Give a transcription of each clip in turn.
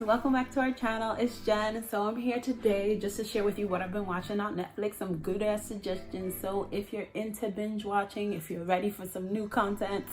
welcome back to our channel. It's Jen. So I'm here today just to share with you what I've been watching on Netflix, some good ass suggestions. So if you're into binge watching, if you're ready for some new content,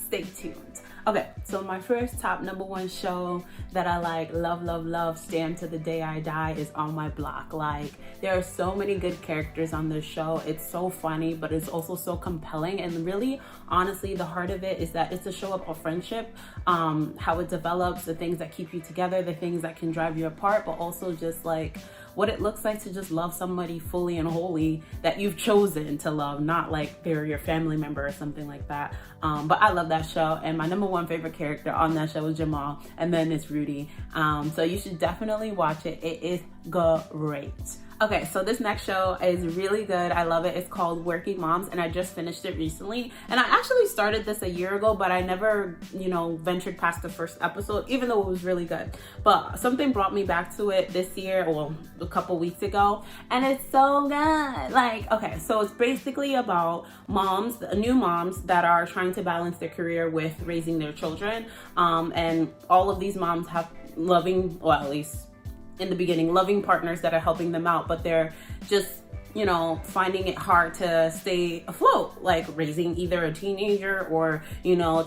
stay tuned. Okay, so my first top #1 show that I love, stand to the day I die is On My Block. Like, there are so many good characters on this show. It's so funny, but it's also so compelling. And really, honestly, the heart of it is that it's a show about friendship, how it develops, the things that keep you together, the things that can drive you apart, but also just like what it looks like to just love somebody fully and wholly that you've chosen to love, not like they're your family member or something like that. But I love that show, and my #1 favorite character on that show is Jamal, and then it's Rudy. So you should definitely watch it. It is great. Okay, so this next show is really good. I love it. It's called Working Moms, and I just finished it recently. And I actually started this a year ago, but I never, ventured past the first episode, even though it was really good. But something brought me back to it this year, or a couple weeks ago, and it's so good. Like, okay, so it's basically about moms, new moms that are trying to balance their career with raising their children. And all of these moms have loving, well, at least in the beginning, loving partners that are helping them out, but they're just, finding it hard to stay afloat, like raising either a teenager or,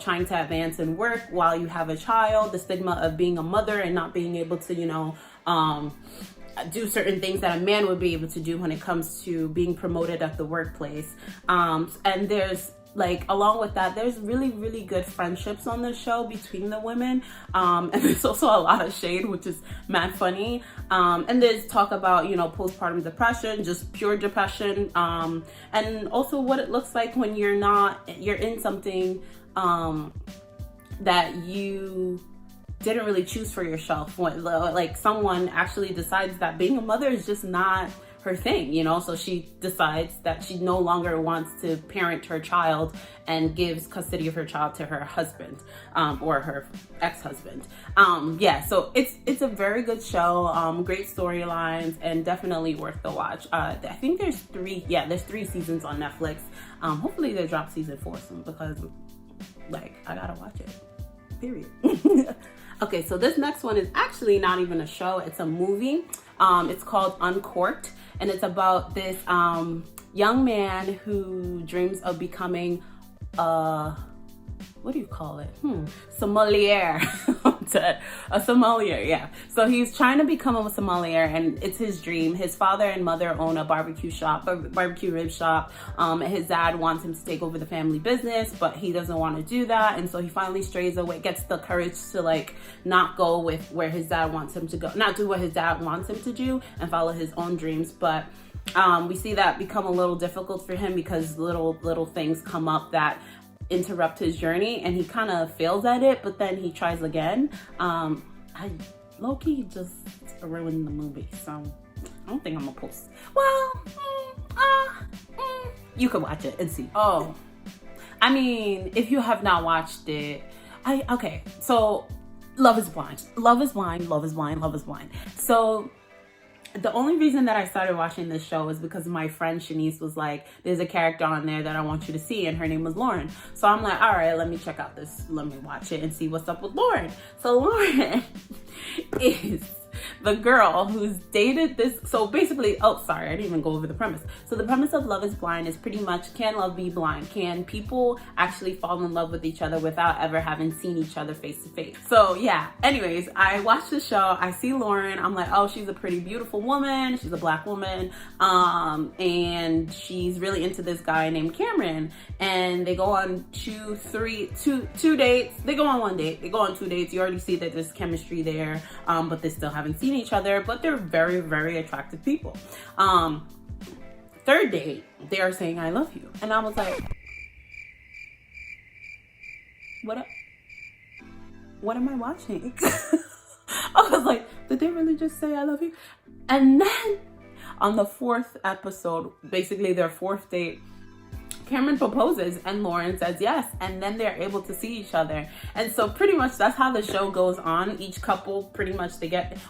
trying to advance in work while you have a child, the stigma of being a mother and not being able to, do certain things that a man would be able to do when it comes to being promoted at the workplace. And there's, like, along with that, there's really good friendships on the show between the women, and there's also a lot of shade, which is mad funny. And there's talk about postpartum depression, just pure depression, and also what it looks like when you're in something that you didn't really choose for yourself, when like someone actually decides that being a mother is just not her thing, so she decides that she no longer wants to parent her child and gives custody of her child to her husband, or her ex-husband. So it's a very good show, great storylines, and definitely worth the watch. I think there's 3 seasons on Netflix. Hopefully they drop season 4 soon, because I gotta watch it, period. Okay, so this next one is actually not even a show, it's a movie. It's called Uncorked, and it's about this young man who dreams of becoming what do you call it? Sommelier. A sommelier, yeah. So he's trying to become a sommelier, and it's his dream. His father and mother own a barbecue rib shop. His dad wants him to take over the family business, but he doesn't want to do that. And so he finally strays away, gets the courage to not go with where his dad wants him to go, not do what his dad wants him to do, and follow his own dreams. But we see that become a little difficult for him, because little things come up that interrupt his journey, and he kind of fails at it, but then he tries again. I low-key just ruined the movie, so I don't think I'm gonna post. Well, you can watch it and see. Oh, I mean, if you have not watched it, okay, so Love is Blind. So the only reason that I started watching this show is because my friend Shanice was like, there's a character on there that I want you to see, and her name was Lauren. So I'm like, all right, let me check out this, let me watch it and see what's up with Lauren. So Lauren is the girl who's dated this, so basically, I didn't even go over the premise. So the premise of Love is Blind is pretty much, can love be blind? Can people actually fall in love with each other without ever having seen each other face to face? So yeah, anyways, I watched the show, I see Lauren, I'm like, oh, she's a pretty beautiful woman, she's a Black woman, and she's really into this guy named Cameron, and they go on two dates. They go on 1 date, they go on 2 dates. You already see that there's chemistry there, but they still haven't seen each other, but they're very attractive people. 3rd date, they are saying I love you, and I was like, what am I watching? I was like, did they really just say I love you? And then on the 4th episode, basically their 4th date, Cameron proposes and Lauren says yes, and then they're able to see each other. And so pretty much that's how the show goes on. Each couple, pretty much,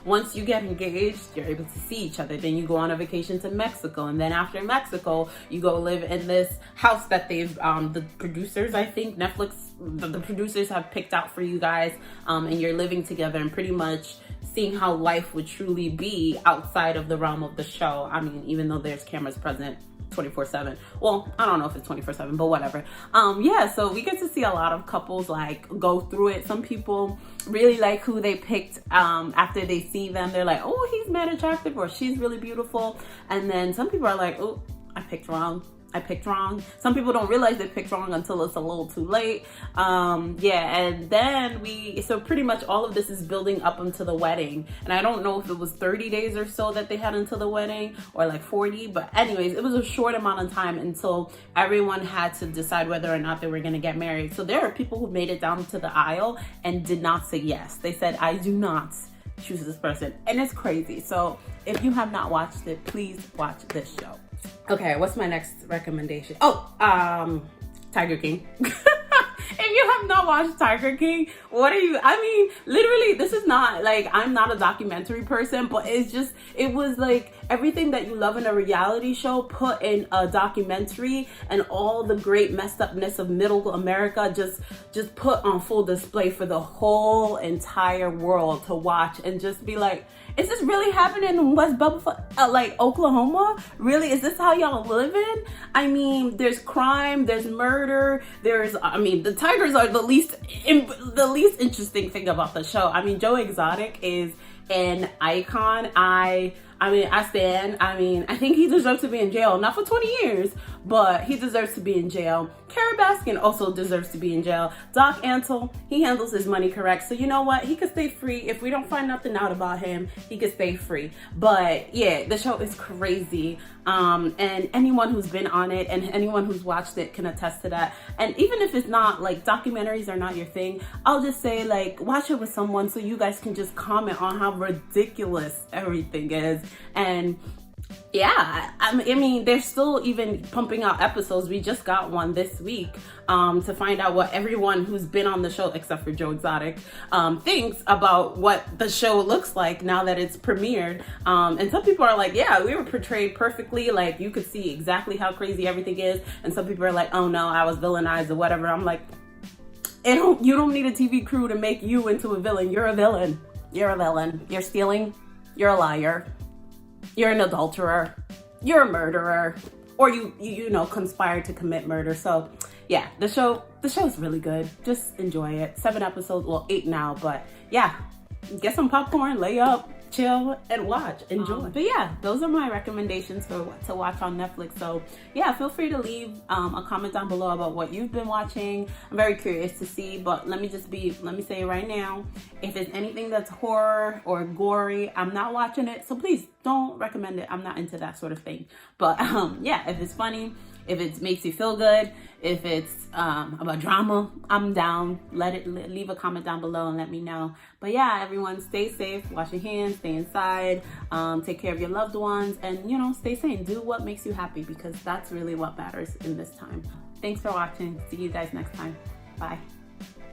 once you get engaged, you're able to see each other. Then you go on a vacation to Mexico, and then after Mexico, you go live in this house that they've, the producers, I think, Netflix, the producers have picked out for you guys, and you're living together and pretty much seeing how life would truly be outside of the realm of the show. I mean, even though there's cameras present 24/7. Well, I don't know if it's 24/7, but whatever. Yeah, so we get to see a lot of couples like go through it. Some people really like who they picked after they see them. They're like, oh, he's mad attractive, or she's really beautiful. And then some people are like, oh, I picked wrong. Some people don't realize they picked wrong until it's a little too late. Yeah, and then so pretty much all of this is building up until the wedding. And I don't know if it was 30 days or so that they had until the wedding, or like 40, but anyways, it was a short amount of time until everyone had to decide whether or not they were gonna get married. So there are people who made it down to the aisle and did not say yes. They said, I do not choose this person. And it's crazy. So if you have not watched it, please watch this show. Okay, what's my next recommendation? Oh, Tiger King. If you have not watched Tiger King, I mean, literally, this is not like, I'm not a documentary person, but it was like everything that you love in a reality show put in a documentary, and all the great messed upness of middle America just put on full display for the whole entire world to watch and just be like, is this really happening in West like Oklahoma? Really? Is this how y'all living? I mean, there's crime, there's murder, the tigers are the least interesting thing about the show. I mean, Joe Exotic is an icon. I think he deserves to be in jail, not for 20 years, but he deserves to be in jail. Carrie Baskin also deserves to be in jail. Doc Antle, he handles his money correct. So you know what? He could stay free. If we don't find nothing out about him, he could stay free. But yeah, the show is crazy. And anyone who's been on it and anyone who's watched it can attest to that. And even if it's not, like, documentaries are not your thing, I'll just say, like, watch it with someone so you guys can just comment on how ridiculous everything is. And yeah, I mean, they're still even pumping out episodes. We just got one this week to find out what everyone who's been on the show, except for Joe Exotic, thinks about what the show looks like now that it's premiered. And some people are like, yeah, we were portrayed perfectly. Like, you could see exactly how crazy everything is. And some people are like, oh no, I was villainized or whatever. I'm like, you don't need a TV crew to make you into a villain. You're a villain. You're a villain. You're stealing. You're a liar. You're an adulterer, you're a murderer, or you know, conspired to commit murder. So yeah, the show is really good. Just enjoy it. 7 episodes, well, 8 now, but yeah, get some popcorn, lay up, chill, and watch, enjoy. But yeah, those are my recommendations for what to watch on Netflix. So yeah, feel free to leave a comment down below about what you've been watching. I'm very curious to see, but let me say right now, if it's anything that's horror or gory, I'm not watching it. So please don't recommend it. I'm not into that sort of thing. But yeah, if it's funny, if it makes you feel good, if it's about drama, I'm down. Leave a comment down below and let me know. But yeah, everyone, stay safe, wash your hands, stay inside, take care of your loved ones, and you know, stay sane. Do what makes you happy, because that's really what matters in this time. Thanks for watching. See you guys next time. Bye.